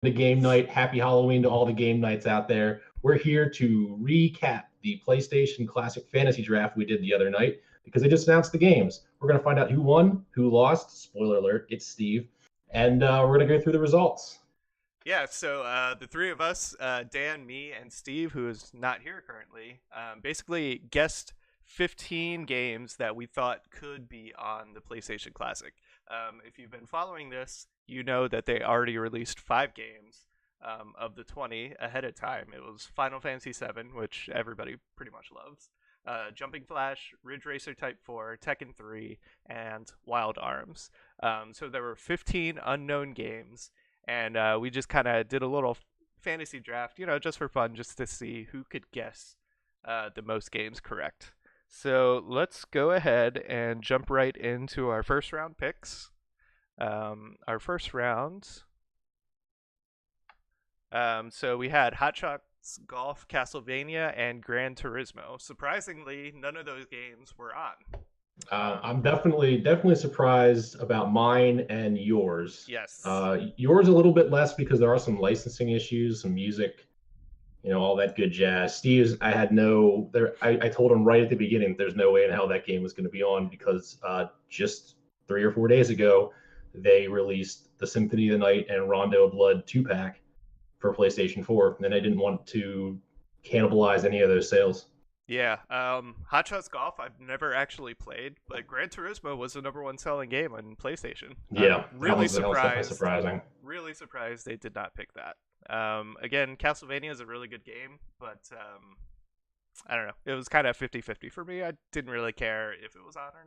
the game night. Happy Halloween to all the game nights out there. We're here to recap the PlayStation Classic Fantasy Draft we did the other night because they just announced the games. We're going to find out who won, who lost. Spoiler alert, it's Steve. And we're going to go through the results. Yeah, so the three of us, Dan, me, and Steve, who is not here currently, basically guessed 15 games that we thought could be on the PlayStation Classic. If you've been following this, you know that they already released 5 games of the 20 ahead of time. It was Final Fantasy VII, which everybody pretty much loves, Jumping Flash, Ridge Racer Type 4, Tekken 3, and Wild Arms. So there were 15 unknown games, and we just kind of did a little fantasy draft, just for fun, just to see who could guess the most games correct. So let's go ahead and jump right into our first round picks. Our first round. So we had Hot Shots Golf, Castlevania, and Gran Turismo. Surprisingly, none of those games were on. I'm definitely surprised about mine and yours. Yes. Yours a little bit less because there are some licensing issues, some music, all that good jazz. Steve's, I had no there. I told him right at the beginning there's no way in hell that game was going to be on because just 3 or 4 days ago they released the Symphony of the Night and Rondo of Blood 2-pack for PlayStation 4, and I didn't want to cannibalize any of those sales. Yeah, Hot Shots Golf I've never actually played, but Gran Turismo was the number one selling game on PlayStation. Yeah, I'm really that was definitely surprised. surprising. Really surprised they did not pick that. Again, Castlevania is a really good game, but I don't know. It was kind of 50-50 for me. I didn't really care if it was on or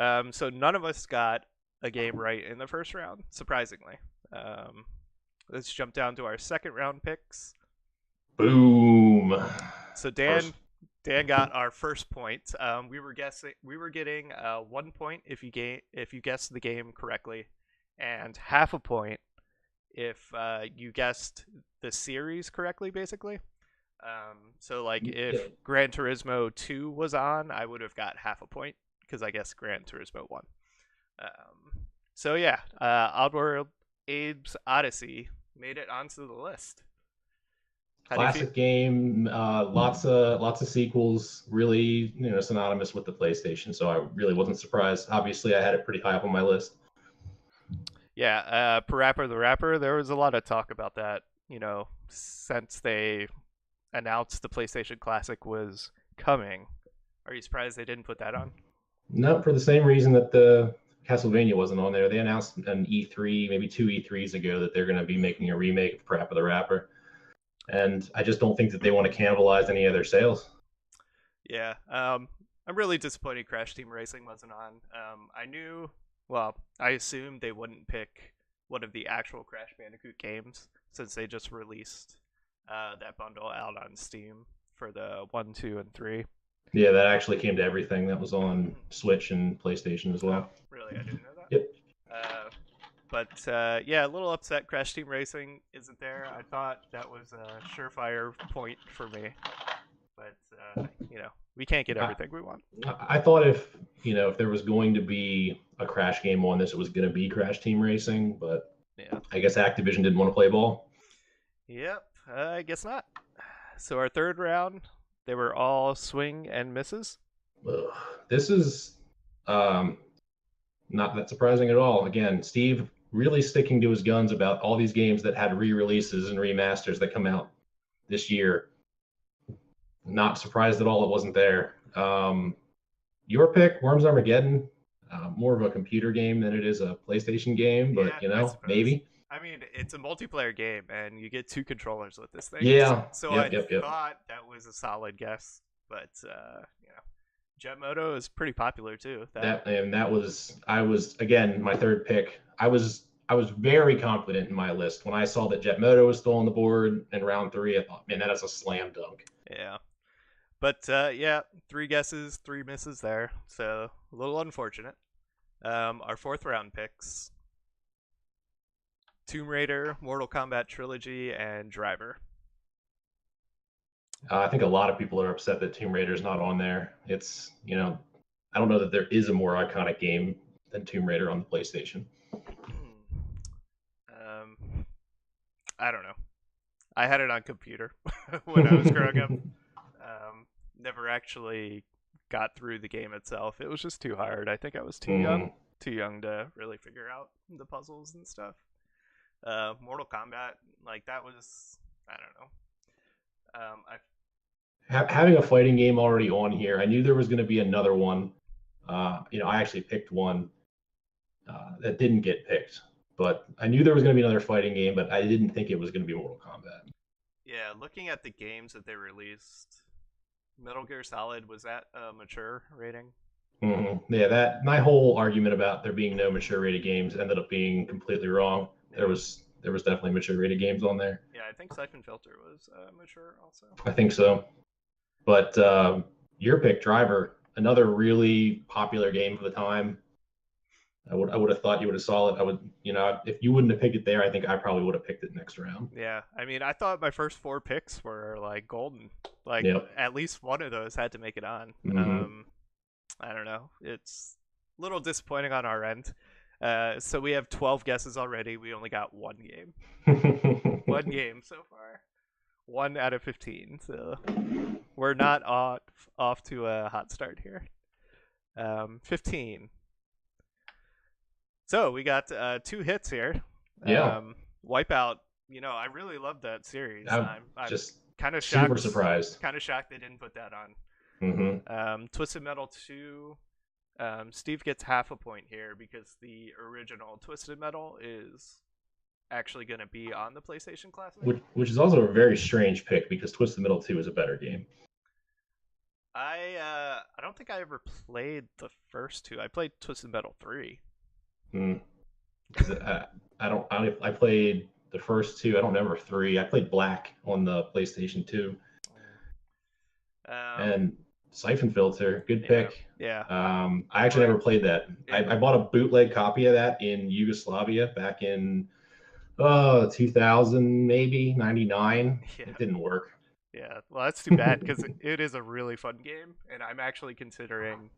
not. So none of us got a game right in the first round, surprisingly. Let's jump down to our second round picks. Boom. So Dan got our first point. We were getting 1 point if you guessed the game correctly, and half a point if you guessed the series correctly, basically. So like if Gran Turismo 2 was on, I would have got half a point because I guessed Gran Turismo 1. So yeah, Oddworld Abe's Odyssey made it onto the list. Classic game, lots of sequels, really synonymous with the PlayStation. So I really wasn't surprised. Obviously, I had it pretty high up on my list. Yeah, Parappa the Rapper. There was a lot of talk about that. Since they announced the PlayStation Classic was coming. Are you surprised they didn't put that on? No, for the same reason that the Castlevania wasn't on there. They announced an E3, maybe 2 E3s ago, that they're going to be making a remake of Parappa the Rapper. And I just don't think that they want to cannibalize any of their sales. Yeah, I'm really disappointed Crash Team Racing wasn't on. I assumed they wouldn't pick one of the actual Crash Bandicoot games since they just released that bundle out on Steam for the 1, 2, and 3. Yeah, that actually came to everything. That was on Switch and PlayStation as well. Oh, really? I didn't know that. Yep. Yeah, a little upset Crash Team Racing isn't there. I thought that was a surefire point for me. But, we can't get everything we want. I thought if there was going to be a Crash game on this, it was going to be Crash Team Racing. But yeah, I guess Activision didn't want to play ball. Yep, I guess not. So our third round, they were all swing and misses. This is not that surprising at all. Again, Steve really sticking to his guns about all these games that had re-releases and remasters that come out this year. Not surprised at all it wasn't there. Your pick, Worms Armageddon, more of a computer game than it is a PlayStation game, but maybe. I mean, it's a multiplayer game, and you get 2 controllers with this thing. Yeah. So I thought that was a solid guess, but Jet Moto is pretty popular too. I was again my third pick. I was very confident in my list when I saw that Jet Moto was still on the board in round 3. I thought, man, that is a slam dunk. Yeah. But 3 guesses, 3 misses there. So a little unfortunate. Our fourth round picks: Tomb Raider, Mortal Kombat Trilogy, and Driver. I think a lot of people are upset that Tomb Raider is not on there. It's, I don't know that there is a more iconic game than Tomb Raider on the PlayStation. I don't know. I had it on computer when I was growing up. Never actually got through the game itself. It was just too hard. I think I was Mhm. too young to really figure out the puzzles and stuff. Mortal Kombat, like that was, I don't know. I Having a fighting game already on here, I knew there was going to be another one. I actually picked one that didn't get picked, but I knew there was going to be another fighting game, but I didn't think it was going to be Mortal Kombat. Yeah, looking at the games that they released, Metal Gear Solid was that a mature rating? Yeah, that my whole argument about there being no mature rated games ended up being completely wrong. There Yeah, was there was definitely mature rated games on there. yeah. I think Siphon Filter was mature also. I think so. But your pick, Driver, another really popular game for the time. I would have thought you would have saw it. I would, if you wouldn't have picked it there, I think I probably would have picked it next round. Yeah, I mean, I thought my first four picks were like golden. Like Yep. at least one of those had to make it on. Hmm. I don't know. It's a little disappointing on our end. So we have 12 guesses already. We only got one game. One game so far. 1 out of 15. So we're not off to a hot start here. 15. So we got two hits here. Yeah, Wipeout. I really love that series. I'm I'm just kind of super shocked. surprised. Kind of shocked they didn't put that on. Hmm. Twisted Metal 2. Steve gets half a point here because the original Twisted Metal is actually going to be on the PlayStation Classic. Which is also a very strange pick because Twisted Metal 2 is a better game. I don't think I ever played the first two. I played Twisted Metal 3. Mm. I played the first two. I don't remember three. I played Black on the PlayStation 2 Um, and Siphon Filter. Good yeah, pick. yeah. I actually never played that. I, It, I bought a bootleg copy of that in Yugoslavia back in 2000, maybe 99. yeah, It didn't work. yeah. Well, that's too bad because it is a really fun game, and I'm actually considering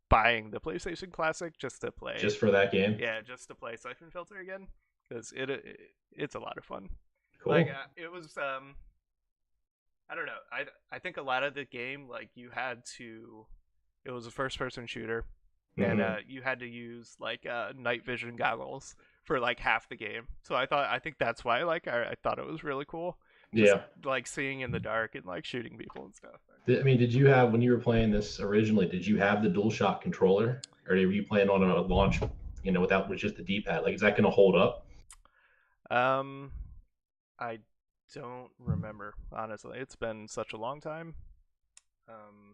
buying the PlayStation Classic just to play. Just for that game. Yeah, just to play Siphon Filter again because it's a lot of fun. Like Cool. it was I don't know. I think a lot of the game like you had to. It was a first person shooter, and Hmm. you had to use like night vision goggles for like half the game. So I think that's why like I thought it was really cool, just Yeah. like seeing in the dark and like shooting people and stuff. I mean, did you have when you were playing this originally? Did you have the DualShock controller, or were you playing on a launch, without with just the D-pad? Like, is that going to hold up? Um, I don't remember honestly. It's been such a long time. Um,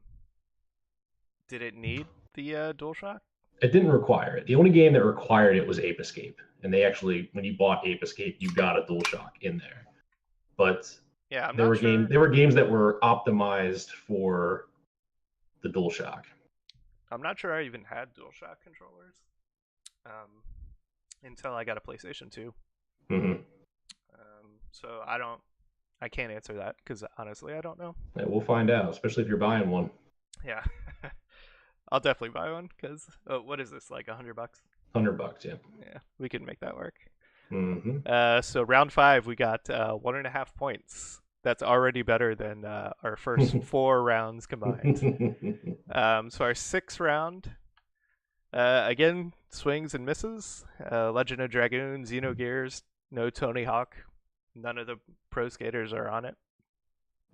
did it need the DualShock? It didn't require it. The only game that required it was Ape Escape, and they actually, when you bought Ape Escape, you got a DualShock in there. But Yeah, I'm there not were sure. games that were optimized for the DualShock. I'm not sure I even had DualShock controllers um, until I got a PlayStation 2. Hmm. So I can't answer that because honestly, I don't know. Yeah, we'll find out, especially if you're buying one. Yeah, I'll definitely buy one because what is this like $100? $100, yeah. Yeah, we can make that work. Hmm. So round five, we got 1.5 points. That's already better than our first four rounds combined. So our sixth round, again, swings and misses. Legend of Dragoon, Xenogears, no Tony Hawk. None of the pro skaters are on it.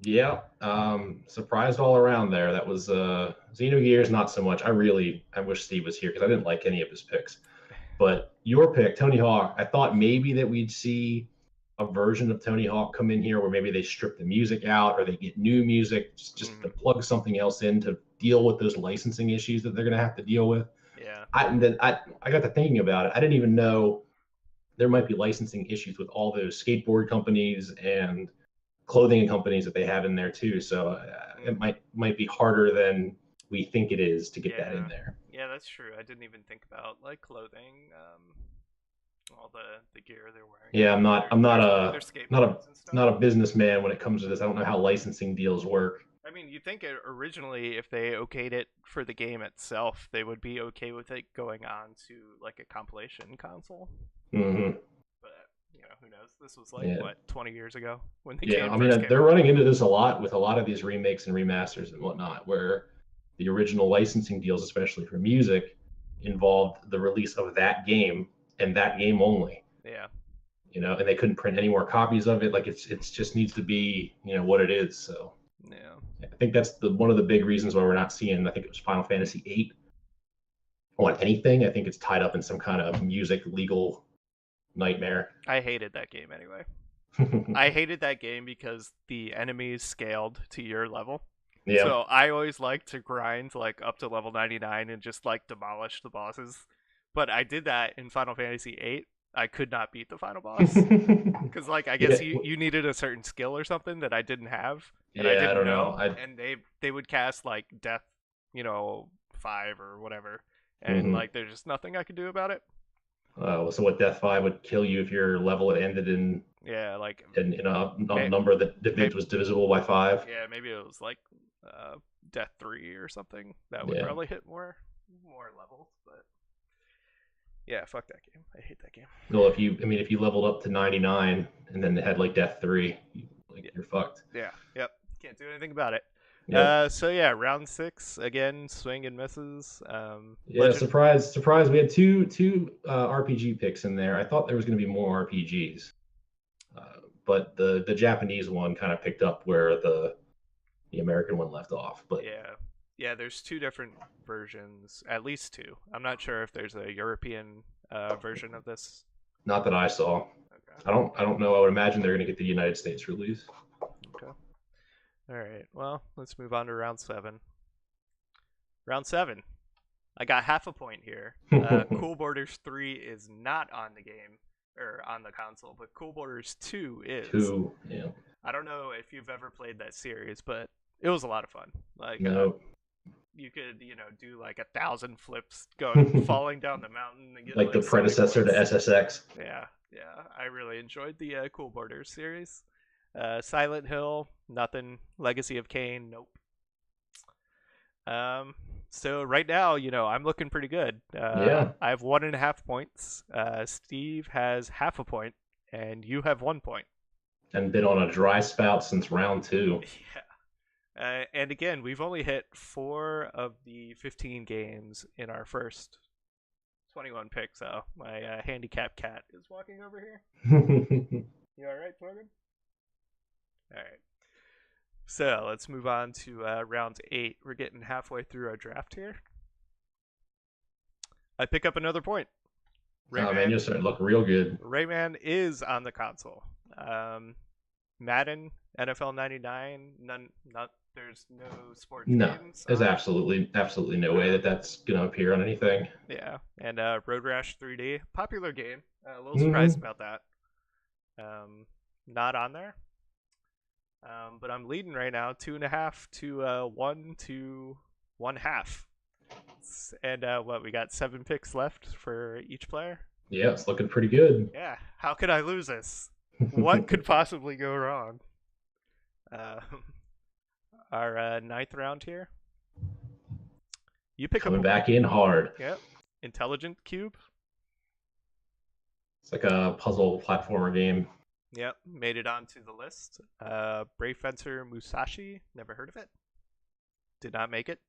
Yeah, surprised all around there. That was Xenogears, not so much. I wish Steve was here because I didn't like any of his picks. But your pick, Tony Hawk, I thought maybe that we'd see a version of Tony Hawk come in here where maybe they strip the music out or they get new music just to Mm, plug something else in to deal with those licensing issues that they're going to have to deal with. yeah. I got to thinking about it. I didn't even know there might be licensing issues with all those skateboard companies and clothing companies that they have in there too. So Mm, it might be harder than we think it is to get that in yeah. there. Yeah, that's true. I didn't even think about like clothing, all the gear they're wearing Yeah, on their not a skateboards and stuff. not a businessman when it comes to this. I don't know how licensing deals work. I mean, you think originally if they okayed it for the game itself, they would be okay with it going on to like a compilation console. Hmm. But who knows? This was like Yeah. what 20 years ago when the Yeah, game I first mean, came they're out. running into this a lot with a lot of these remakes and remasters and whatnot, where the original licensing deals, especially for music, involved the release of that game and that game only. Yeah, And they couldn't print any more copies of it. Like it's just needs to be, what it is. So yeah, I think that's the one of the big reasons why we're not seeing. I think it was Final Fantasy VIII on anything. I think it's tied up in some kind of music legal nightmare. I hated that game anyway. I hated that game because the enemies scaled to your level. Yeah. So I always like to grind like up to level 99 and just like demolish the bosses. But I did that in Final Fantasy VIII. I could not beat the final boss because like I guess Yeah. you needed a certain skill or something that I didn't have and I Yeah, I didn't don't know. know, I and they would cast like death, 5 or whatever, and mhm. like there's just nothing I could do about it. So what Death 5 would kill you if your level had ended in Yeah, like in a may, number that maybe was divisible by 5. yeah, maybe it was like death 3 or something. That would Yeah. probably hit more levels, but yeah, fuck that game. I hate that game. Well, if you leveled up to 99 and then had like Death 3, like Yeah, you're fucked. yeah, yep. Can't do anything about it. Yep. So yeah, round 6 again, swing and misses. Yeah, Legend. surprise, surprise. We had two RPG picks in there. I thought there was going to be more RPGs, but the Japanese one kind of picked up where the American one left off. But Yeah, yeah. There's two different versions, at least two. I'm not sure if there's a European version of this. not that I saw. Okay. I don't know. I would imagine they're going to get the United States release. Okay. All right. Well, let's move on to round 7. Round 7. I got half a point here. Cool Borders 3 is not on the game or on the console, but Cool Borders 2 is. Two. Yeah. I don't know if you've ever played that series, but it was a lot of fun. Like No. you could, do like 1,000 flips going falling down the mountain and get Like the like 70 predecessor to points. SSX. Yeah, yeah. I really enjoyed the Cool Borders series. Silent Hill, nothing. Legacy of Kain, nope. Um, so right now, I'm looking pretty good. Yeah. I have 1.5 points. Steve has half a point, and you have 1 point. And been on a dry spout since round 2. Yeah. And again, we've only hit 4 of the 15 games in our first 21 picks. So my handicap cat is walking over here. You all right, Morgan? All right. So let's move on to round 8. We're getting halfway through our draft here. I pick up another point. Oh man, you're starting to look real good. Rayman is on the console. Madden, NFL 99, there's no sports No, games there's on. absolutely no way that that's gonna appear on anything. Yeah, and Road Rash 3D, popular game. A little surprised Mm-hmm. about that. Not on there. But I'm leading right now, 2.5 to 1 to 1/2. And what, we got 7 picks left for each player? Yeah, it's looking pretty good. Yeah, how could I lose this? What could possibly go wrong? Our ninth round here. You pick Coming up. back in hard. Yep. Intelligent Cube. It's like a puzzle platformer game. Yep. Made it onto the list. Brave Fencer Musashi. Never heard of it. Did not make it.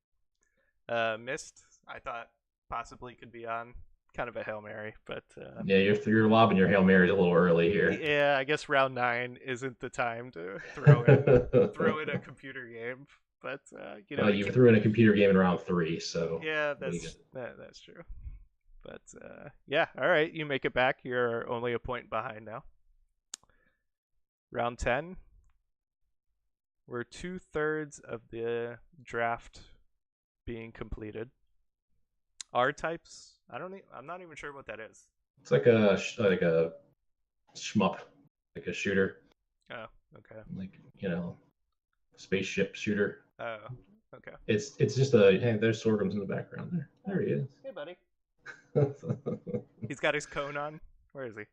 Missed. I thought possibly could be on. Kind of a Hail Mary, but Yeah, you're lobbing your Hail Marys a little early here. yeah, I guess round 9 isn't the time to throw in a computer game. But Well, you threw in a computer game in round 3, so yeah, that's true. But yeah, all right, you make it back. You're only a point behind now. Round 10. We're 2/3 of the draft being completed. R types. I'm not even sure what that is. it's like a shmup, like a shooter, Oh, okay. like spaceship shooter. Oh, okay. It's just a hey, there's sorghums in the background there. There he is. Hey, buddy. Right? He's got his cone on. Where is he?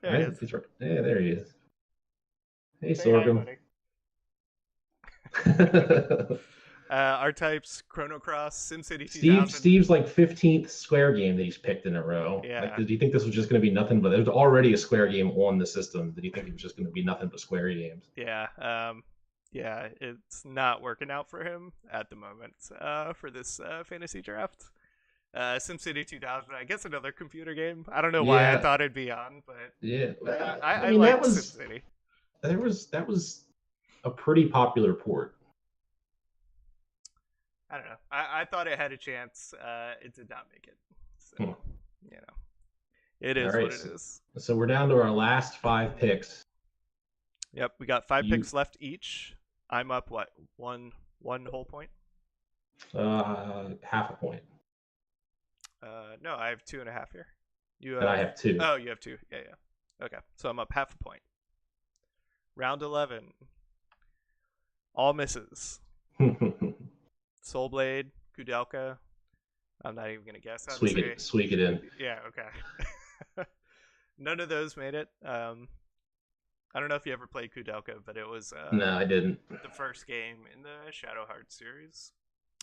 There he is. He's right. Yeah, there he is. Hey, Say hi, sorghum. buddy. R-Types, Chrono Cross, SimCity Steve 2000. Steve's like 15th Square game that he's picked in a row. Like, Yeah. did you think this was just going to be nothing but there's already a Square game on the system? Did you think it was just going to be nothing but Square games? Yeah. Yeah, it's not working out for him at the moment for this fantasy draft. SimCity 2000, I guess another computer game. I don't know why I Yeah, thought it'd be on, but yeah. I I mean, liked SimCity. that was a pretty popular port. I don't know. I thought it had a chance. It did not make it. So, Hmm. you know, it All is right, what it is. so we're down to our last five picks. Yep, we got five You picks left each. I'm up what one whole point. half a point, No, I have 2.5 here. You and I have have two. oh, you have two. Yeah, yeah. Okay, so I'm up half a point. Round 11. All misses. Soul Blade, Kudelka. I'm not even gonna guess how to say. Squeak it in. Yeah, okay. None of those made it. I don't know if you ever played Kudelka, but it was No, I didn't. the first game in the Shadow Hearts series.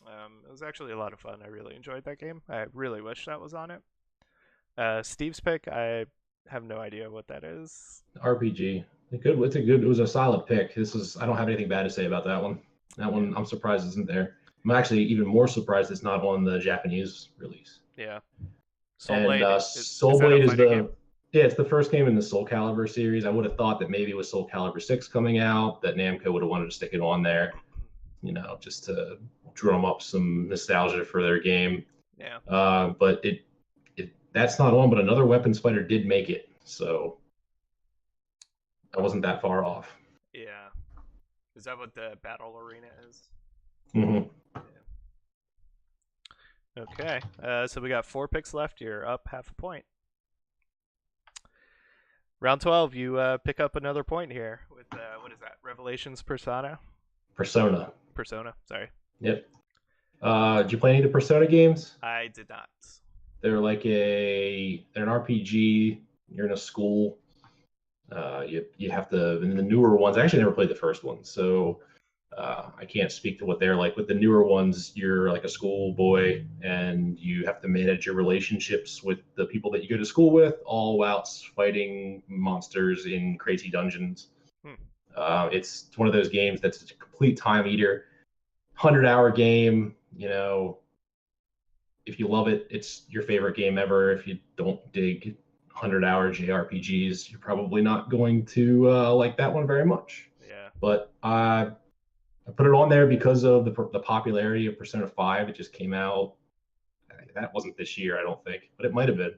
It was actually a lot of fun. I really enjoyed that game. I really wish that was on it. Steve's pick, I have no idea what that is. RPG. It was a solid pick. This is I don't have anything bad to say about that one. That Yeah, one I'm surprised isn't there. I'm actually even more surprised it's not on the Japanese release. yeah. Soul And Blade is Soul that a Blade is fighting game? the yeah, it's the first game in the Soul Calibur series. I would have thought that maybe with Soul Calibur 6 coming out, that Namco would have wanted to stick it on there, just to drum up some nostalgia for their game. Yeah, But that's not on, but another Weapons Fighter did make it. So I wasn't that far off. yeah. Is that what the battle arena is? Mm-hmm. Yeah. Okay. So we got 4 picks left. You're up half a point. Round 12, you pick up another point here with what is that? Revelations Persona. Persona. Persona. Sorry, Yep. Did you play any of the Persona games? I did not. They're an RPG. You're in a school. You have to in the newer ones. I actually never played the first one, so I can't speak to what they're like. With the newer ones, you're like a schoolboy, and you have to manage your relationships with the people that you go to school with, all whilst fighting monsters in crazy dungeons. Hmm. It's one of those games that's a complete time eater. 100-hour game. If you love it, it's your favorite game ever. If you don't dig 100-hour JRPGs, you're probably not going to like that one very much. Yeah. But I put it on there because of the popularity of Persona 5. It just came out. That wasn't this year, I don't think, but it might have been.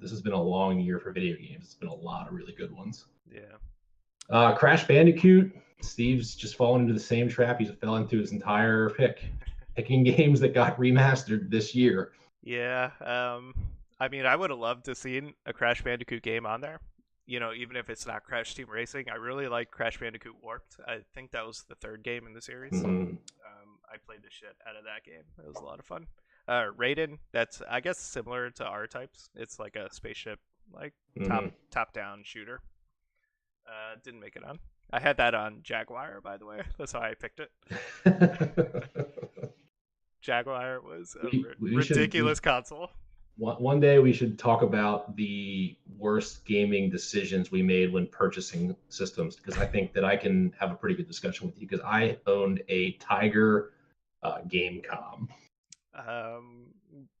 This has been a long year for video games. It's been a lot of really good ones. Yeah. Crash Bandicoot. Steve's just fallen into the same trap he's fell into his entire picking games that got remastered this year. Yeah. I mean, I would have loved to seen a Crash Bandicoot game on there. Even if it's not Crash Team Racing, I really like Crash Bandicoot Warped. I think that was the third game in the series. Mm-hmm. I played the shit out of that game. It was a lot of fun. Raiden, that's I guess similar to R types. It's like a spaceship, like Mm-hmm. top down shooter. Didn't make it on. I had that on Jaguar, by the way. That's how I picked it. Jaguar was a ridiculous console. One day we should talk about the worst gaming decisions we made when purchasing systems, because I think that I can have a pretty good discussion with you because I owned a Tiger Gamecom.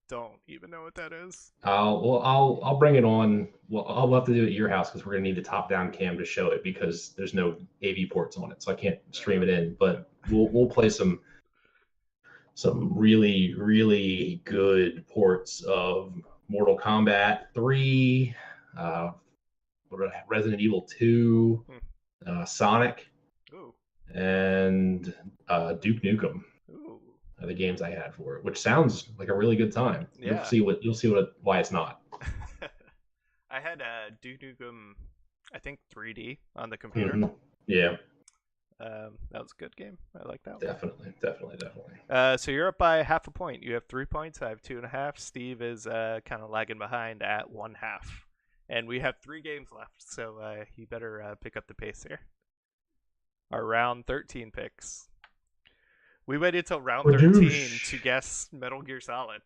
Don't even know what that is. I'll bring it on. Well, I'll have to do it at your house because we're gonna need the top down cam to show it because there's no AV ports on it, so I can't stream it in. But we'll play some really really good ports of Mortal Kombat 3, Resident Evil 2, Sonic, Ooh. and Duke Nukem. Ooh. Are the games I had for it, which sounds like a really good time. Yeah. You'll see why it's not. I had Duke Nukem, I think 3D on the computer. Mm-hmm. Yeah. That was a good game. I like that Definitely. one. So you're up by half a point. You have 3 points. I have 2.5. Steve is kind of lagging behind at 1/2. And we have 3 games left, so you better pick up the pace here. Our round 13 picks. We waited till round 13 Badoosh. to guess Metal Gear Solid.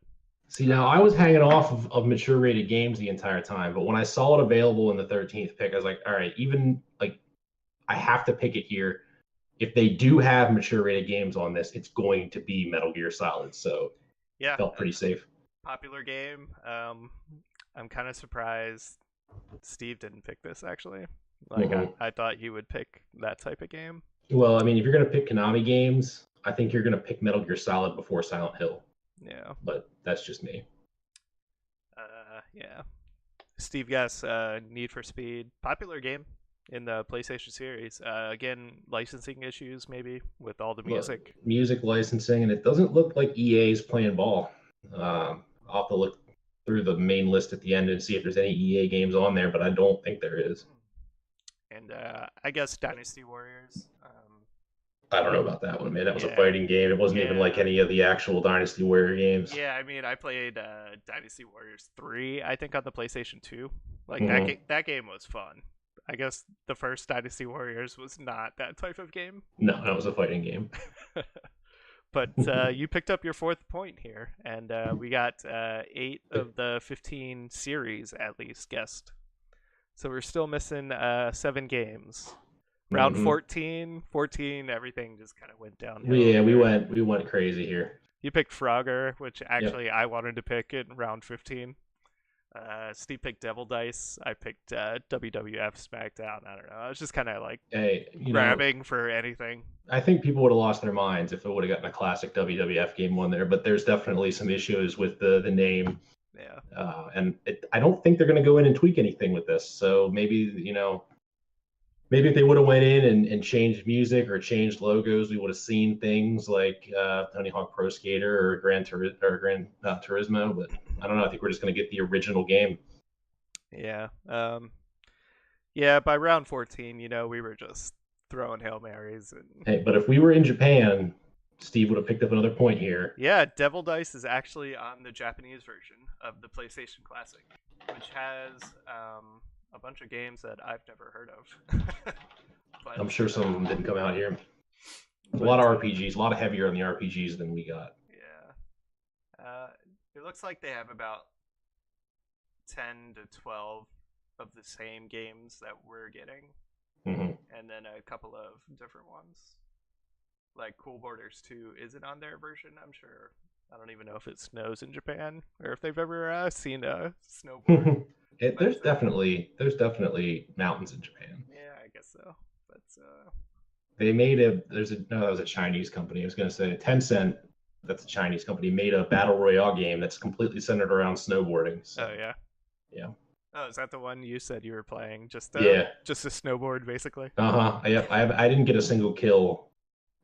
See, now I Um, was hanging off of mature rated games the entire time, but when I saw it available in the 13th pick, I was like, all right, even like I have to pick it here. If they do have mature rated games on this, it's going to be Metal Gear Solid. So yeah, felt pretty safe. popular game. I'm kind of surprised Steve didn't pick this actually. Like Hmm. I thought he would pick that type of game. Well, I mean, if you're going to pick Konami games, I think you're going to pick Metal Gear Solid before Silent Hill, Yeah. but that's just me. Yeah. Steve guess Need for Speed, popular game in the PlayStation series. Again, licensing issues maybe with all the Look, music. music licensing, and it doesn't look like EA's playing ball. I'll have to look through the main list at the end and see if there's any EA games on there, but I don't think there is. And I guess Dynasty Warriors. I don't know about that one, man. That was a Yeah, fighting game. It wasn't even like yeah, any of the actual Dynasty Warrior games. yeah. I mean, I played Dynasty Warriors 3, I think, on the PlayStation 2. Like Hmm. that game was fun. I guess the first Dynasty Warriors was not that type of game. No, that was a fighting game. But you picked up your fourth point here, and we got 8 of the 15 series at least guessed. So we're still missing 7 games. Round Hmm. 14, everything just kind of went downhill Yeah, we there. went we went crazy here. You picked Frogger, which Yep. actually I wanted to pick in round 15. Steve picked Devil Dice. I picked WWF SmackDown. I don't know. I was just kind of like Hey, grabbing for anything. I think people would have lost their minds if it would have gotten a classic WWF game on there, but there's definitely some issues with the name. Yeah. I don't think they're going to go in and tweak anything with this. So maybe, maybe if they would have went in and changed music or changed logos, we would have seen things like Tony Hawk Pro Skater or Gran Turismo. But I don't know. I think we're just going to get the original game. Yeah. Yeah, by round 14, we were just throwing Hail Marys. And Hey, but if we were in Japan, Steve would have picked up another point here. yeah, Devil Dice is actually on the Japanese version of the PlayStation Classic, which has a bunch of games that I've never heard of. but I'm sure some of them didn't come out here. There's a but lot of RPGs, a lot heavier on the RPGs than we got. yeah, it looks like they have about 10 to 12 of the same games that we're getting, Hmm. and then a couple of different ones. Like Cool Borders 2 isn't on their version, I'm sure. I don't even know if it snows in Japan or if they've ever seen a snowboard. But there's definitely mountains in Japan. yeah, I guess so. But They made a there's a no that was a Chinese company. I was gonna say Tencent, that's a Chinese company, made a battle royale game that's completely centered around snowboarding. oh So yeah. yeah, Oh, is that the one you said you were playing? yeah, Just a snowboard, basically. I didn't get a single kill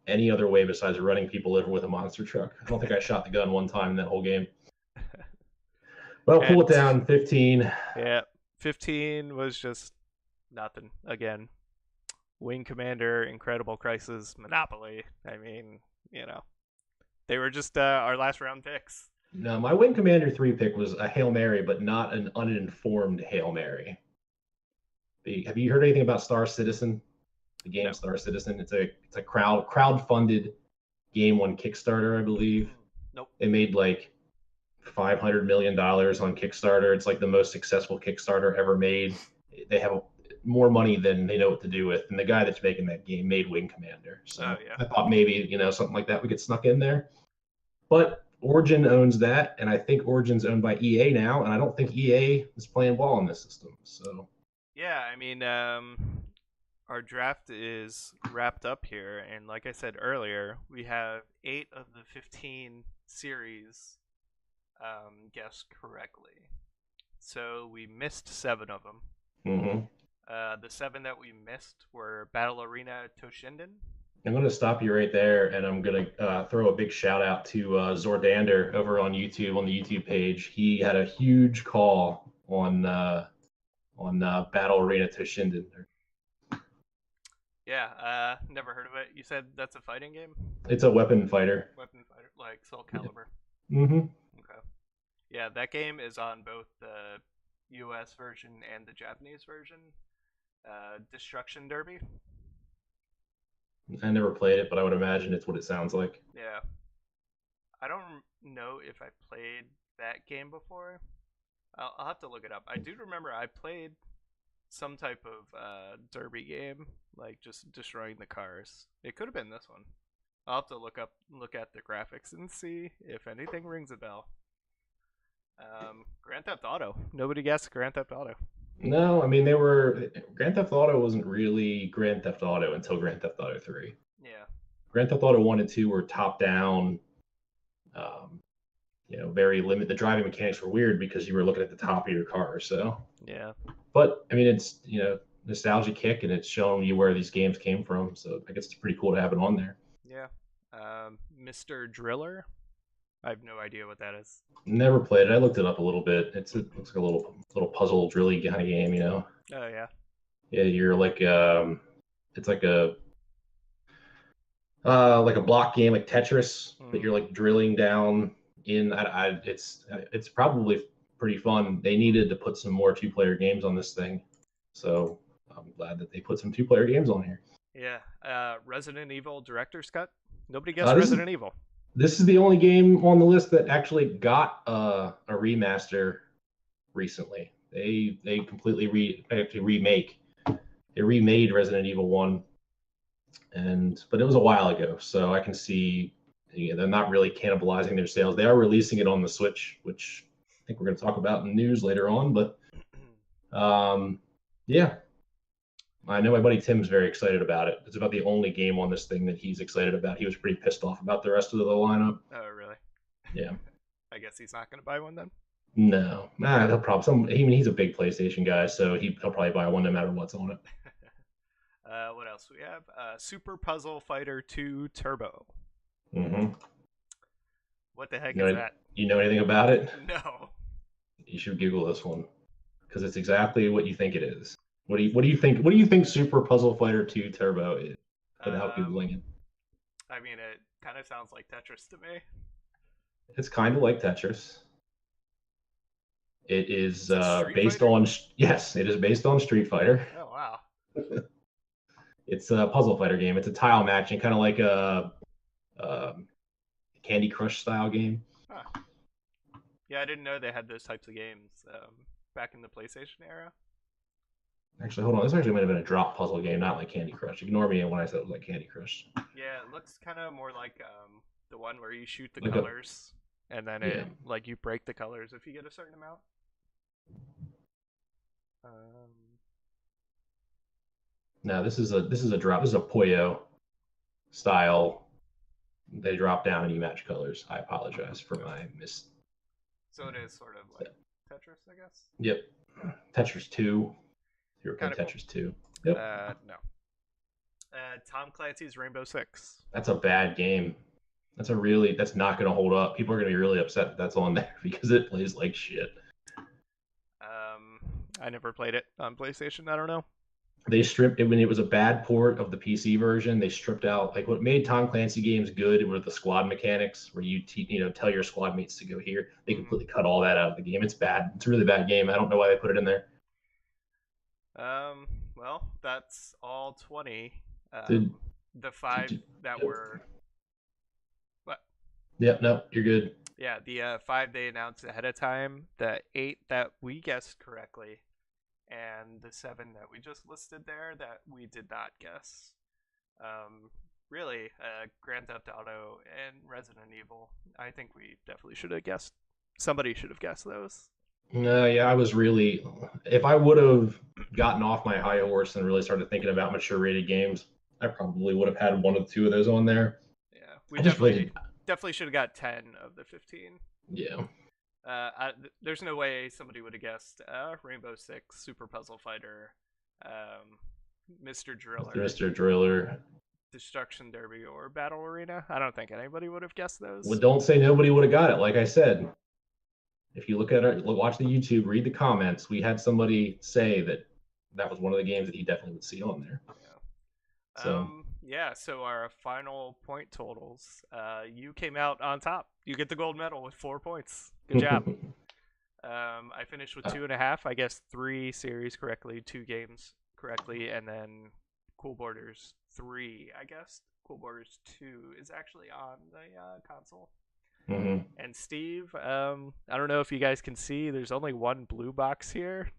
any other way besides running people over with a monster truck. I don't think I shot the gun one time in that whole game. Well, pull it And down, 15. yeah, 15 was just nothing. Again, Wing Commander, Incredible Crisis, Monopoly. I mean, they were just our last round picks. No, my Wing Commander 3 pick was a Hail Mary, but not an uninformed Hail Mary. Have you heard anything about Star Citizen? The game No. Star Citizen. It's a crowd funded game on Kickstarter, I believe. Nope. They made like $500 million on Kickstarter. It's like the most successful Kickstarter ever made. They have more money than they know what to do with. And the guy that's making that game made Wing Commander. Oh So yeah. I thought maybe, something like that would get snuck in there. But Origin owns that, and I think Origin's owned by EA now, and I don't think EA is playing ball in this system. So Yeah, I mean, our draft is wrapped up here, and like I said earlier, we have 8 of the 15 series guessed correctly. So we missed 7 of them. mhm. The 7 that we missed were Battle Arena Toshinden. I'm going to stop you right there, and I'm going to throw a big shout out to Zordander over on YouTube on the YouTube page. He had a huge call on Battle Arena Toshinden. Yeah, never heard of it. You said that's a fighting game? It's a weapon fighter. Weapon fighter, like Soul Calibur. Mm-hmm. Okay. Yeah, that game is on both the US version and the Japanese version. Destruction Derby. I never played it, but I would imagine it's what it sounds like. Yeah, I don't know if I played that game before. I'll have to look it up. I do remember I played some type of derby game, like just destroying the cars. It could have been this one. I'll have to look at the graphics and see if anything rings a bell. Grand Theft Auto. Nobody guessed Grand Theft Auto. No, I mean they were Grand Theft Auto wasn't really Grand Theft Auto until Grand Theft Auto 3. Yeah, Grand Theft Auto 1 and 2 were top down, um, very limited. The driving mechanics were weird because you were looking at the top of your car. So, yeah, but I mean, it's nostalgia kick, and it's showing you where these games came from. So I guess it's pretty cool to have it on there. yeah. Mr. Driller. I have no idea what that is. Never played it. I looked it up a little bit. It looks like a little puzzle drilly kind of game. Oh yeah. Yeah, you're it's like a block game like Tetris, but Mm. you're like drilling down in. It's probably pretty fun. They needed to put some more two-player games on this thing, so I'm glad that they put some two-player games on here. Yeah. Resident Evil Director's Cut. Nobody guessed This is Resident Evil. this is the only game on the list that actually got a remaster recently. They completely actually remake. They remade Resident Evil 1, but it was a while ago, so I can see they're not really cannibalizing their sales. They are releasing it on the Switch, which I think we're going to talk about in the news later on. But yeah, I know my buddy Tim's very excited about it. It's about the only game on this thing that he's excited about. He was pretty pissed off about the rest of the lineup. Oh really? Yeah. I guess he's not gonna buy one then. No, he'll probably he's a big PlayStation guy, so he'll probably buy one no matter what's on it. What else we have? Super Puzzle Fighter 2 Turbo. Mm-hmm. What the heck You is know, that? you know anything about it? No. You should Google this one because it's exactly what you think it is. What do you think Super Puzzle Fighter 2 Turbo is without Um, googling it? I mean, it kind of sounds like Tetris to me. It's kind of like Tetris. It is Is it Street based Fighter? on yes, it is based on Street Fighter. Oh wow. It's a puzzle fighter game. It's a tile matching, kind of like a Candy Crush style game. Huh. Yeah, I didn't know they had those types of games back in the PlayStation era. Actually, hold on. This actually might have been a drop puzzle game, not like Candy Crush. Ignore me when I said it was like Candy Crush. Yeah, it looks kind of more like the one where you shoot the Like a colors and then yeah. it like you break the colors if you get a certain amount. Um, No, this is a drop. This is a Puyo style. They drop down and you match colors. I apologize for okay. my miss. So it is sort of like Tetris, I guess. Yep. Yeah. Tetris 2. You were Kind playing of cool. Tetris 2. Yep. No. Tom Clancy's Rainbow Six. That's a bad game. That's not going to hold up. People are going to be really upset that that's on there because it plays like shit. Um, I never played it on PlayStation. I don't know. They stripped it when it was a bad port of the PC version. They stripped out like what made Tom Clancy games good were the squad mechanics, where tell your squad mates to go here. They Mm-hmm. completely cut all that out of the game. It's bad. It's a really bad game. I don't know why they put it in there. Well, that's all 20. Did, The five did, that yep. were what? Yep. No, you're good. Yeah, the five they announced ahead of time, the 8 that we guessed correctly, and the 7 that we just listed there that we did not guess. Really, Grand Theft Auto and Resident Evil. I think we definitely should have guessed. Somebody should have guessed those. No, yeah, I was really. If I would have gotten off my high horse and really started thinking about mature rated games, I probably would have had one of the two of those on there. Yeah, we I just really did. definitely should have got 10 of the 15. Yeah. There's no way somebody would have guessed Rainbow Six, Super Puzzle Fighter, Mr. Driller, Mr. Driller. Destruction Derby, or Battle Arena. I don't think anybody would have guessed Well, those. don't say nobody would have got it. Like I said, if you look at it, watch the YouTube, read the comments. We had somebody say that was one of the games that he definitely would see on there. Yeah. So Yeah. So our final point totals. You came out on top. You get the gold medal with 4 points. Good job. I finished with 2.5. I guess 3 series correctly, 2 games correctly, and then Cool Borders 3, I guess. Cool Borders 2 is actually on the console. Hmm. And Steve, I don't know if you guys can see, there's only one blue box here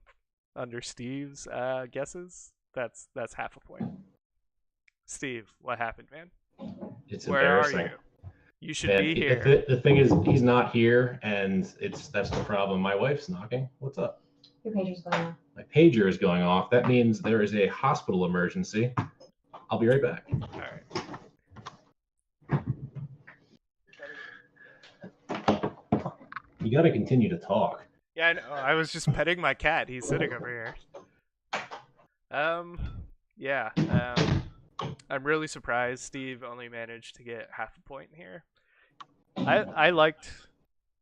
under Steve's guesses. That's half a point. Steve, what happened, man? It's Where are embarrassing. you? You should Man, be here. the thing is, he's not here, and that's the problem. My wife's knocking. What's up? Your pager's going off. My pager is going off. That means there is a hospital emergency. I'll be right back. All right. You got to continue to talk. Yeah, I know. I was just petting my cat. He's sitting over here. Yeah. I'm really surprised Steve only managed to get half a point here. I liked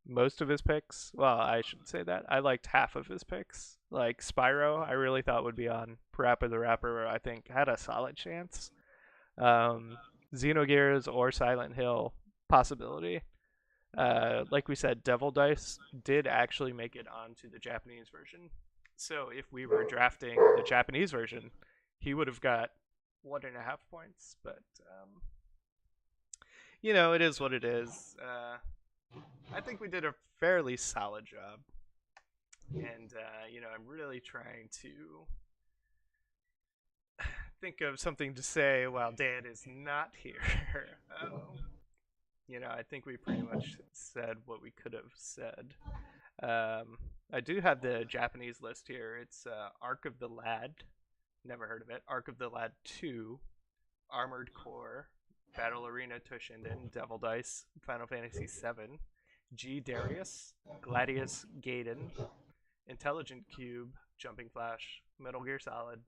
most of his picks. Well, I shouldn't say that. I liked half of his picks. Like Spyro, I really thought would be on. Parappa the Rapper, I think, had a solid chance. Xenogears or Silent Hill, possibility. Like we said, Devil Dice did actually make it onto the Japanese version. So if we were drafting the Japanese version, he would have got 1.5 points. But it is what it is. I think we did a fairly solid job, and I'm really trying to think of something to say while Dan is not here. I think we pretty much said what we could have said. I do have the Japanese list here. It's Ark of the Lad. Never heard of it. Ark of the Lad 2, Armored Core, Battle Arena Toshinden, Devil Dice, Final Fantasy 7, G Darius, Gladius Gaiden, Intelligent Cube, Jumping Flash, Metal Gear Solid,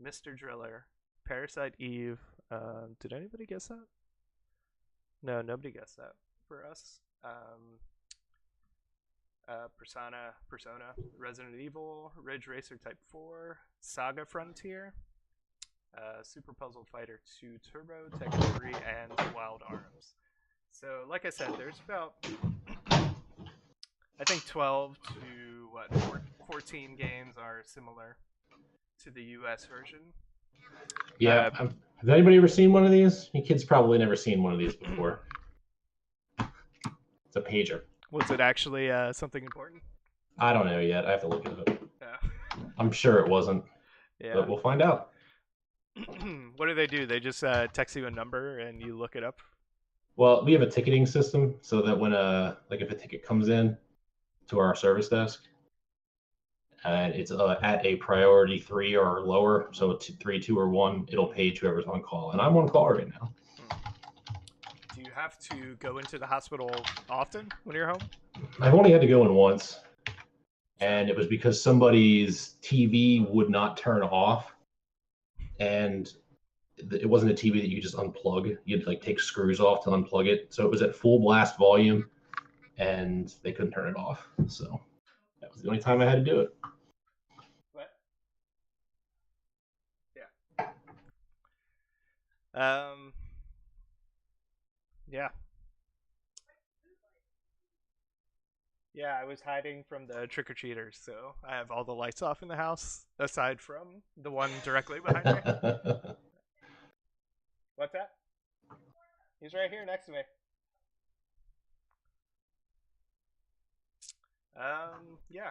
Mr. Driller, Parasite Eve. Did anybody guess that? No, nobody guessed that for us. Persona, Resident Evil, Ridge Racer Type 4, Saga Frontier, Super Puzzle Fighter 2 Turbo, Tekken 3, and Wild Arms. So, like I said, there's about, I think 12 to 14 games are similar to the US version. Yeah. Has anybody ever seen one of these? You kids probably never seen one of these before. It's a pager. Was it actually something important? I don't know yet. I have to look at it. Yeah. I'm sure it wasn't. Yeah. But we'll find out. What do? They just text you a number and you look it up? Well, we have a ticketing system so that when if a ticket comes in to our service desk and it's at a priority 3 or lower, so 3, 2, or 1, it'll page whoever's on call. And I'm on call right now. Do you have to go into the hospital often when you're home? I've only had to go in once, and it was because somebody's TV would not turn off, and it wasn't a TV that you just unplug. You'd take screws off to unplug it. So it was at full blast volume, and they couldn't turn it off. So that was the only time I had to do it. What? Yeah. Yeah. Yeah, I was hiding from the trick-or-treaters, so I have all the lights off in the house, aside from the one directly behind me. What's that? He's right here next to me. Yeah.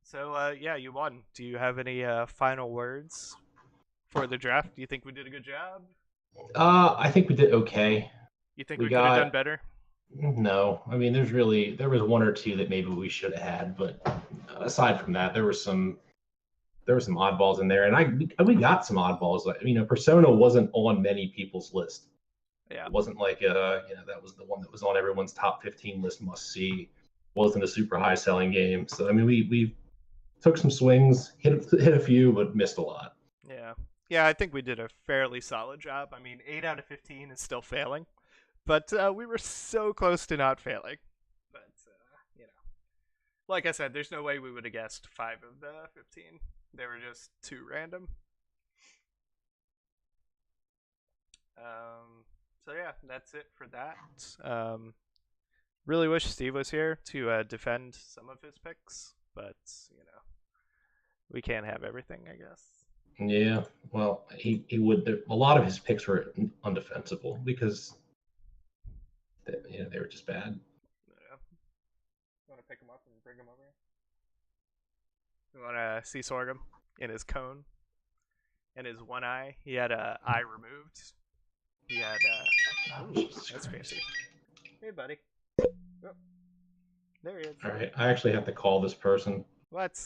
So, yeah, you won. Do you have any final words for the draft? Do you think we did a good job? I think we did okay. You think we could have done better? No, I mean, there was 1 or 2 that maybe we should have had, but aside from that, there were some oddballs in there, and we got some oddballs. Persona wasn't on many people's list. Yeah, it wasn't like that was the one that was on everyone's top 15 list must see. Wasn't a super high selling game, so I mean, we took some swings, hit a few, but missed a lot. Yeah, I think we did a fairly solid job. I mean, 8 out of 15 is still failing. But we were so close to not failing. But, like I said, there's no way we would have guessed 5 of the 15. They were just too random. So, yeah, that's it for that. Really wish Steve was here to defend some of his picks. But, we can't have everything, I guess. Yeah, well, he would. A lot of his picks were undefensible because they were just bad. Yeah. You want to pick him up and bring him over here? You want to see Sorghum in his cone and his one eye? He had a eye removed. He had. Oh, Ooh, Jesus that's Christ. fancy. Hey, buddy. Oh, there he is. All right, I actually have to call this person. What?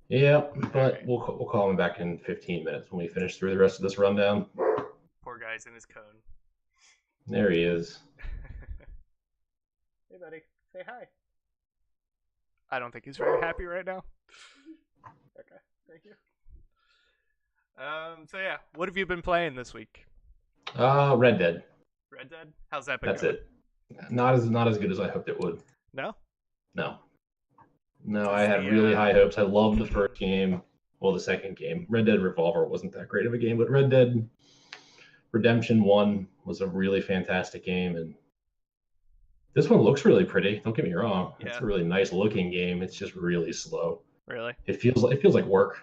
Yeah, All but right. we'll call him back in 15 minutes when we finish through the rest of this rundown. Poor guy's in his cone. There he is. Hey, buddy. Say hi. I don't think he's very happy right now. Okay. Thank you. So yeah, what have you been playing this week? Red Dead. Red Dead. How's that been That's going? it. Not as good as I hoped it would. No. No, no, I Does had the really high hopes. I loved the first game. Well, the second game, Red Dead Revolver, wasn't that great of a game, but Red Dead Redemption 1 was a really fantastic game, and this one looks really pretty. Don't get me wrong; it's yeah, a really nice looking game. It's just really slow. really? It feels like work.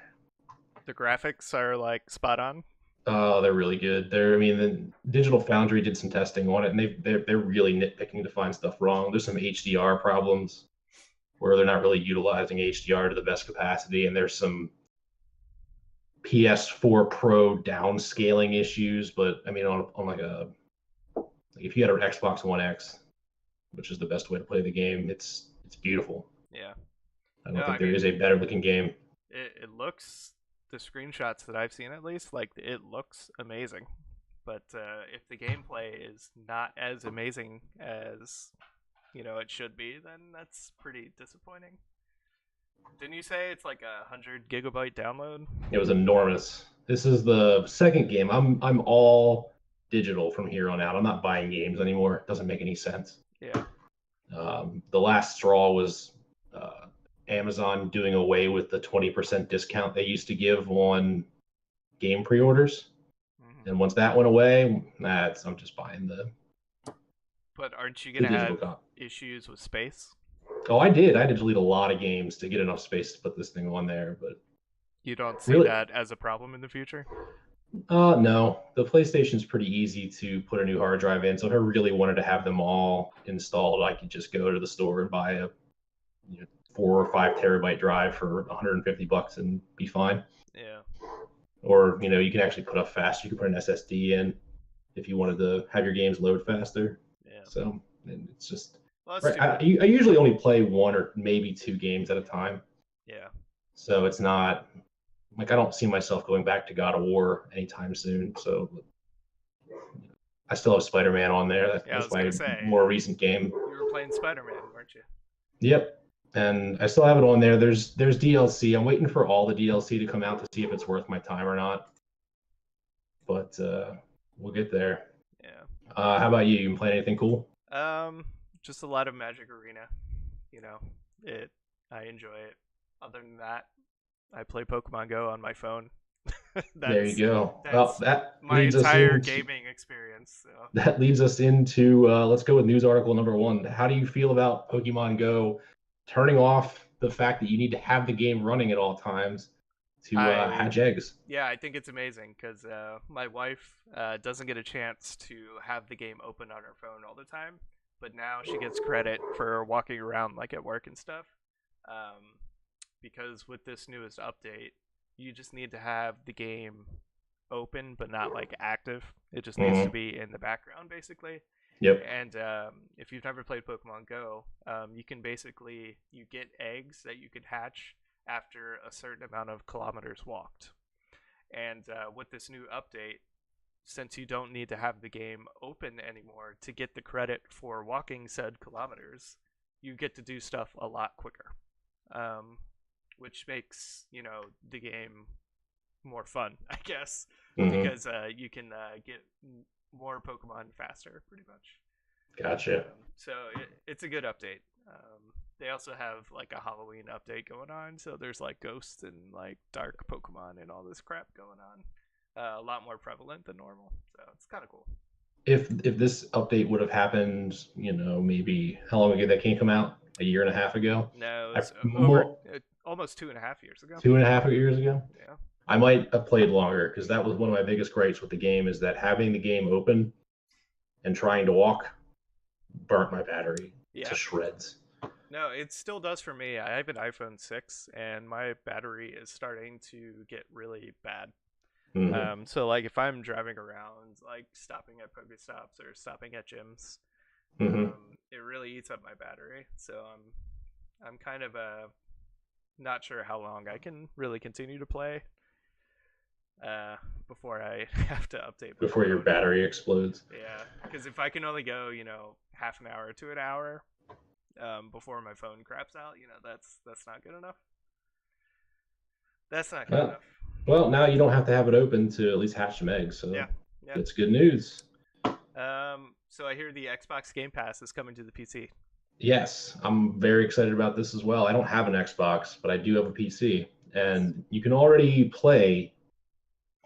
The graphics are like spot on. Oh, they're really good. I mean, the Digital Foundry did some testing on it, and they're really nitpicking to find stuff wrong. There's some HDR problems where they're not really utilizing HDR to the best capacity, and there's some PS4 Pro downscaling issues. But I mean, on like if you had an Xbox One X, which is the best way to play the game, it's beautiful. Yeah. I No, don't think I there is mean a better looking game. it looks the screenshots that I've seen at least like it looks amazing. But if the gameplay is not as amazing as it should be, then that's pretty disappointing. Didn't you say it's like 100 gigabyte download? It was enormous. This is the second game. I'm all digital from here on out. I'm not buying games anymore. It doesn't make any sense. Yeah. The last straw was Amazon doing away with the 20% discount they used to give on game pre-orders. Hmm. And once that went away, I'm just buying But aren't you the gonna digital have copy. issues with space? Oh, I did. I had to delete a lot of games to get enough space to put this thing on there. But You don't see really, that as a problem in the future? no. The PlayStation's pretty easy to put a new hard drive in. So if I really wanted to have them all installed, I could just go to the store and buy a 4 or 5 terabyte drive for 150 bucks and be fine. Yeah. Or you can actually put up fast. You can put an SSD in if you wanted to have your games load faster. Yeah. So and it's just Well, that's right. too I, bad. I usually only play one or maybe two games at a time. Yeah. So it's not like I don't see myself going back to God of War anytime soon. So I still have Spider-Man on there. Yeah, I That's was gonna my say more recent game. you were playing Spider-Man, weren't you? Yep. And I still have it on there. There's DLC. I'm waiting for all the DLC to come out to see if it's worth my time or not. But we'll get there. Yeah. How about you? You been playing anything cool? Um, just a lot of Magic Arena. You know, it. I enjoy it. Other than that, I play Pokemon Go on my phone. There you that's go. Well, that's my entire gaming experience. So. that leads us into let's go with news article number one. How do you feel about Pokemon Go turning off the fact that you need to have the game running at all times to I hatch eggs? Yeah, I think it's amazing because my wife doesn't get a chance to have the game open on her phone all the time, but now she gets credit for walking around like at work and stuff. Um, because with this newest update, you just need to have the game open but not like active. It just needs to Mm-hmm. be in the background basically. Yep. And if you've never played Pokemon Go, you can basically you get eggs that you can hatch after a certain amount of kilometers walked. And with this new update, since you don't need to have the game open anymore to get the credit for walking said kilometers, you get to do stuff a lot quicker, um, which makes the game more fun, I guess, Mm-hmm. because you can get more Pokemon faster, pretty much. Gotcha. So it's a good update. They also have like a Halloween update going on, so there's like ghosts and like dark Pokemon and all this crap going on. A lot more prevalent than normal, so it's kind of cool. If this update would have happened, maybe how long ago that game come out? A year and a half ago. No, I it's over more almost 2.5 years ago. 2.5 years ago. Yeah, I might have played longer because that was one of my biggest gripes with the game is that having the game open and trying to walk burnt my battery to Yeah. shreds. No, it still does for me. I have an iPhone 6 and my battery is starting to get really bad. Mm-hmm. So like if I'm driving around, like stopping at Pokestops or stopping at gyms, Mm-hmm. it really eats up my battery. So I'm kind of not sure how long I can really continue to play uh, before I have to update my Before your phone. battery explodes. Yeah, because if I can only go, half an hour to an hour before my phone craps out, that's not good enough. That's not good Well, enough. well, now you don't have to have it open to at least hatch some eggs, Yeah, so yeah. it's good news. So I hear the Xbox Game Pass is coming to the PC. Yes, I'm very excited about this as well. I don't have an Xbox, but I do have a PC, Nice. and you can already play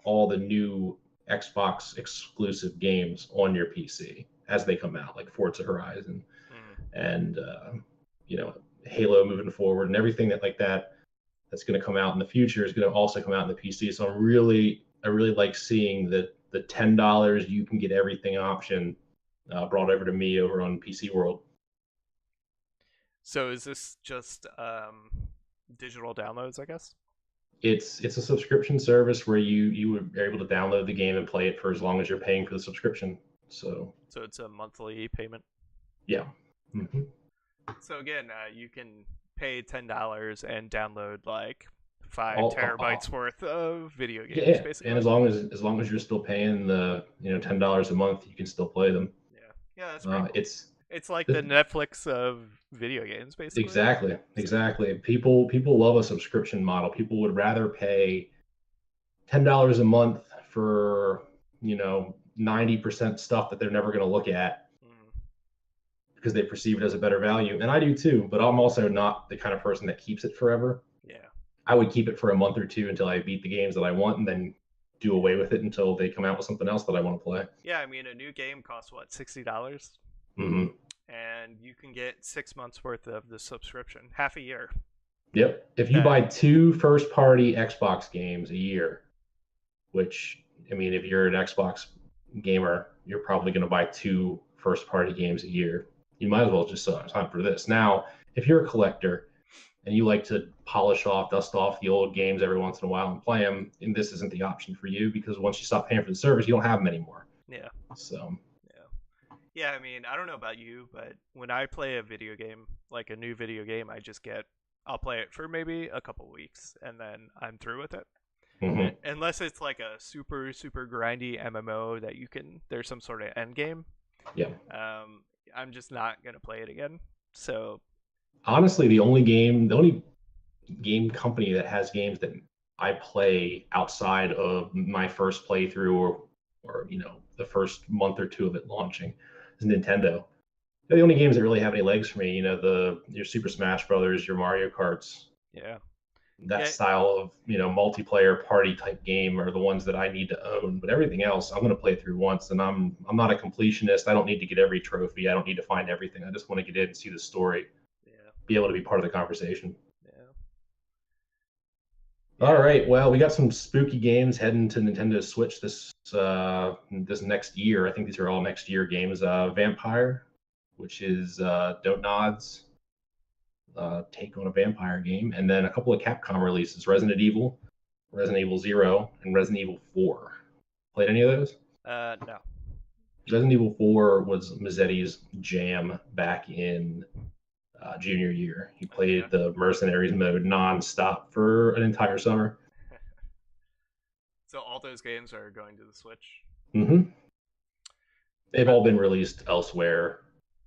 all the new Xbox exclusive games on your PC as they come out, like Forza Horizon Mm. and you know Halo moving forward and everything that's going to come out in the future is going to also come out in the PC. So I really like seeing that the $10 you can get everything option brought over to me over on PC World. So is this just digital downloads? I guess. It's a subscription service where you are able to download the game and play it for as long as you're paying for the subscription. So So it's a monthly payment. yeah. Mm-hmm. So again, you can pay $10 and download like five All, terabytes worth of video games, yeah, and basically. as long as you're still paying the $10 a month, you can still play them. Yeah, yeah, that's pretty cool. It's It's like the it, Netflix of video games, basically. exactly So exactly. People love a subscription model. People would rather pay $10 a month for 90% stuff that they're never going to look at mm, because they perceive it as a better value. And I do too, but I'm also not the kind of person that keeps it forever. yeah, I would keep it for a month or two until I beat the games that I want and then do away with it until they come out with something else that I want to play. yeah. I mean, a new game costs what, $60, Mm-hmm. and you can get 6 months worth of the subscription, half a year. Yep. If you That buy two first party Xbox games a year, which, I mean, if you're an Xbox gamer, you're probably going to buy two first party games a year. You might as well just sign up for this. Now, if you're a collector and you like to polish off, dust off the old games every once in a while and play them, and this isn't the option for you because once you stop paying for the service, you don't have them anymore. yeah, So, yeah, yeah. I mean, I don't know about you, but when I play a video game, like a new video game, I'll play it for maybe a couple weeks and then I'm through with it. mm-hmm. Unless it's like a super super grindy MMO that there's some sort of end game. Yeah. Um, I'm just not gonna play it again. So Honestly, the only game company that has games that I play outside of my first playthrough or the first month or two of it launching is Nintendo. They're the only games that really have any legs for me. Your Super Smash Brothers, your Mario Karts, yeah, that yeah, style of multiplayer party type game are the ones that I need to own. But everything else, I'm going to play through once, and I'm not a completionist. I don't need to get every trophy. I don't need to find everything. I just want to get in and see the story, yeah, be able to be part of the conversation. yeah, All yeah. right. Well, we got some spooky games heading to Nintendo Switch this next year. I think these are all next year games. Vampire, which is Don't Nod's take on a vampire game, and then a couple of Capcom releases: Resident Evil Zero, and Resident Evil 4. Played any of those? No. Resident Evil 4 was Mazzetti's jam back in junior year. He Okay. played the Mercenaries mode nonstop for an entire summer. So all those games are going to the Switch. Mm-hmm. They've How, all been released elsewhere.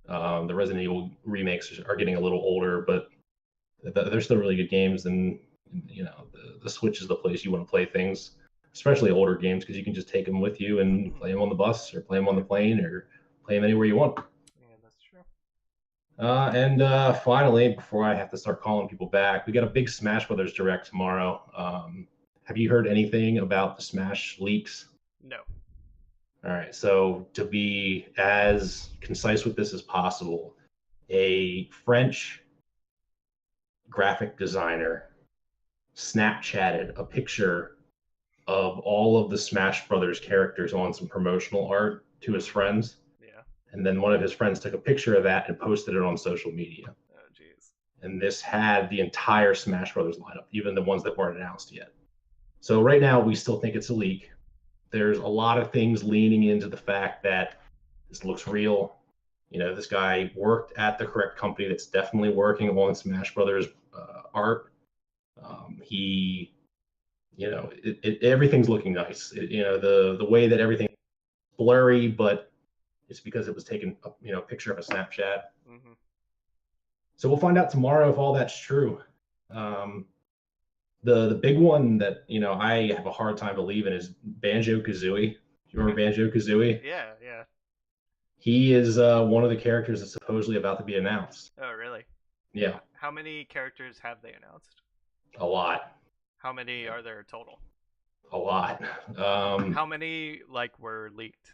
The Resident Evil remakes are getting a little older, but they're still really good games. And the Switch is the place you want to play things, especially older games, because you can just take them with you and mhm. play them on the bus or play them on the plane or play them anywhere you want. Yeah, that's true. And finally, before I have to start calling people back, we got a big Smash Brothers Direct tomorrow. Have you heard anything about the Smash leaks? No. All right, so to be as concise with this as possible, a French graphic designer Snapchatted a picture of all of the Smash Brothers characters on some promotional art to his friends. Yeah. And then one of his friends took a picture of that and posted it on social media. Oh, jeez. And this had the entire Smash Brothers lineup, even the ones that weren't announced yet. So right now, we still think it's a leak. There's a lot of things leaning into the fact that this looks real. This guy worked at the correct company that's definitely working on Smash Brothers art. He, everything's looking nice. The way that everything's blurry, but it's because it was taken, a picture of a Snapchat. Mm-hmm. So we'll find out tomorrow if all that's true. Um, the big one that I have a hard time believing is Banjo Kazooie. You remember Banjo Kazooie? Yeah, yeah. He is one of the characters that's supposedly about to be announced. Oh, really? Yeah, How many characters have they announced? a lot, How many are there total? a lot. How many were leaked?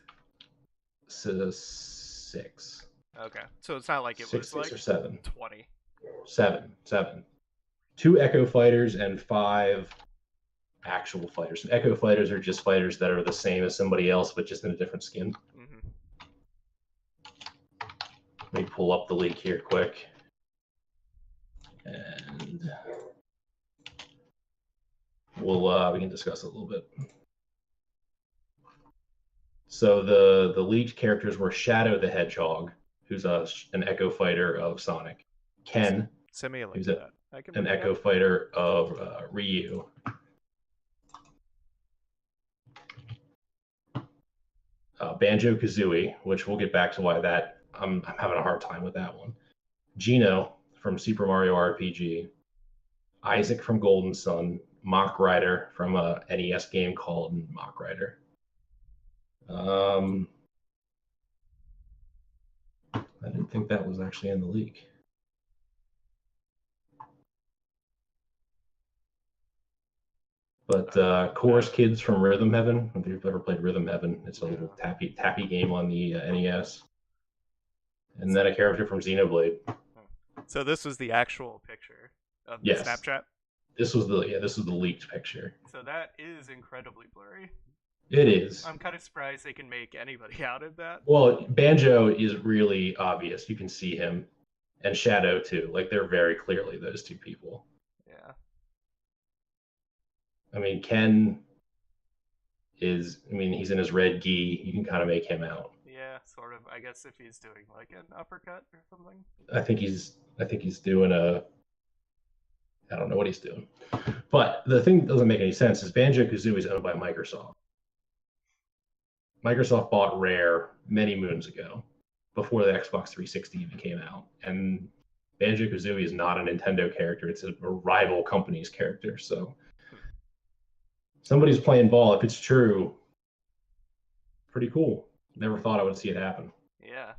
So six, Okay, so it's not like it was six like or seven, 20. seven. Two Echo Fighters and five actual fighters. Echo Fighters are just fighters that are the same as somebody else, but just in a different skin. Mm-hmm. Let me pull up the leak here quick. And we can discuss it a little bit. So the leaked characters were Shadow the Hedgehog, who's an Echo Fighter of Sonic. Ken, Simulate who's that. I can an Echo Fighter of Ryu. Banjo Kazooie, which we'll get back to why that I'm having a hard time with that one. Gino from Super Mario RPG. Isaac from Golden Sun. Mock Rider from a NES game called Mock Rider. I didn't think that was actually in the leak. But Chorus Kids from Rhythm Heaven. If you've ever played Rhythm Heaven, it's a little tappy game on the NES. And then a character from Xenoblade. So this was the actual picture of the Yes. Snapchat. This was the leaked picture. So that is incredibly blurry. It is. I'm kind of surprised they can make anybody out of that. Well, Banjo is really obvious. You can see him, and Shadow too. Like they're very clearly those two people. Yeah. I mean, Ken is. I mean, he's in his red gi. You can kind of make him out. Yeah, sort of. I guess if he's doing like an uppercut or something. I think he's doing a. I don't know what he's doing, but the thing that doesn't make any sense is Banjo Kazooie is owned by Microsoft. Microsoft bought Rare many moons ago, before the Xbox 360 even came out, and Banjo Kazooie is not a Nintendo character; it's a rival company's character. So somebody's playing ball. If it's true, pretty cool. Never thought I would see it happen. Yeah.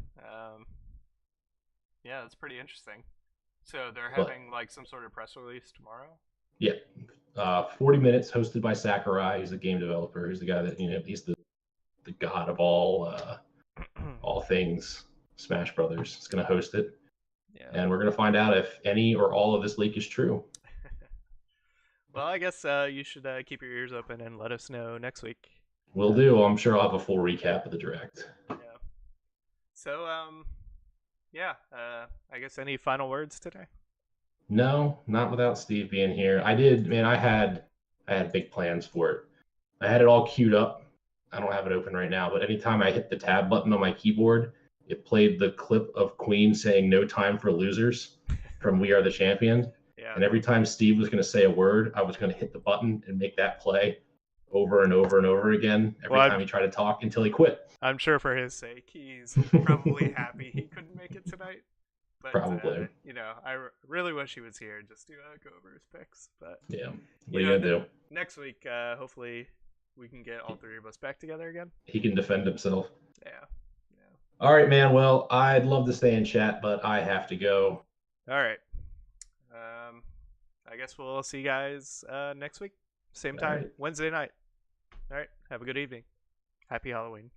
Yeah, that's pretty interesting. So they're having like some sort of press release tomorrow. Yeah, 40 minutes, hosted by Sakurai. He's a game developer. He's the guy that he's the god of all things Smash Brothers. He's going to host it, Yeah. and we're going to find out if any or all of this leak is true. Well, I guess you should keep your ears open and let us know next week. Will do. I'm sure I'll have a full recap of the direct. Yeah. So, yeah. I guess any final words today? No, not without Steve being here. I did, man. I had big plans for it. I had it all queued up. I don't have it open right now, but anytime I hit the tab button on my keyboard, it played the clip of Queen saying "No Time for Losers" from "We Are the Champions." Yeah. And every time Steve was going to say a word, I was going to hit the button and make that play over and over and over again every time he tried to talk until he quit. I'm sure for his sake, he's probably happy he couldn't make it tonight. But, probably. I really wish he was here just to go over his picks. But yeah, what are you going to do? Next week, hopefully, we can get all three of us back together again. He can defend himself. Yeah. All right, man. Well, I'd love to stay in chat, but I have to go. All right. I guess we'll see you guys next week. Same time, right. Wednesday night. All right. Have a good evening. Happy Halloween.